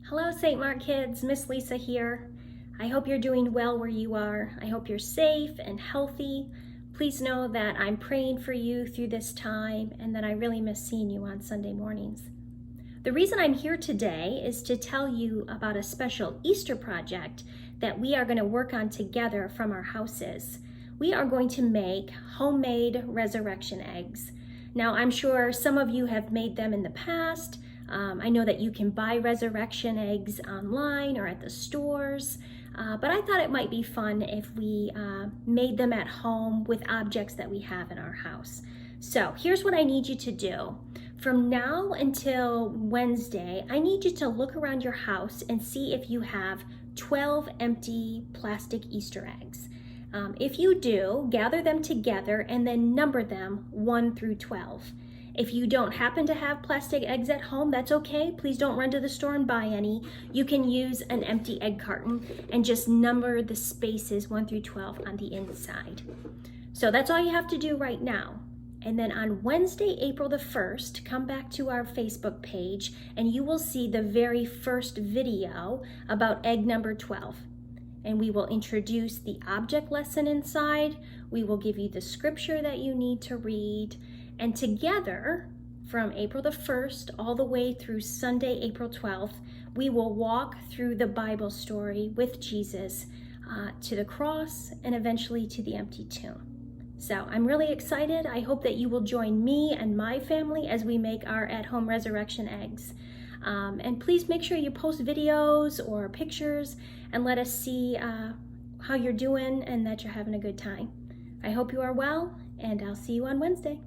Hello, St. Mark kids. Miss Lisa here. I hope you're doing well where you are. I hope you're safe and healthy. Please know that I'm praying for you through this time and that I really miss seeing you on Sunday mornings. The reason I'm here today is to tell you about a special Easter project that we are going to work on together from our houses. We are going to make homemade resurrection eggs. Now, I'm sure some of you have made them in the past. I know that you can buy resurrection eggs online or at the stores, but I thought it might be fun if we made them at home with objects that we have in our house. So here's what I need you to do. From now until Wednesday, I need you to look around your house and see if you have 12 empty plastic Easter eggs. If you do, gather them together and then number them 1 through 12. If you don't happen to have plastic eggs at home, that's okay. Please don't run to the store and buy any. You can use an empty egg carton and just number the spaces 1 through 12 on the inside. So that's all you have to do right now. And then on Wednesday, April the 1st, come back to our Facebook page and you will see the very first video about egg number 12. And we will introduce the object lesson inside. We will give you the scripture that you need to read. And together, from April the 1st all the way through Sunday, April 12th, we will walk through the Bible story with Jesus to the cross and eventually to the empty tomb. So I'm really excited. I hope that you will join me and my family as we make our at-home resurrection eggs. And please make sure you post videos or pictures and let us see how you're doing and that you're having a good time. I hope you are well, and I'll see you on Wednesday.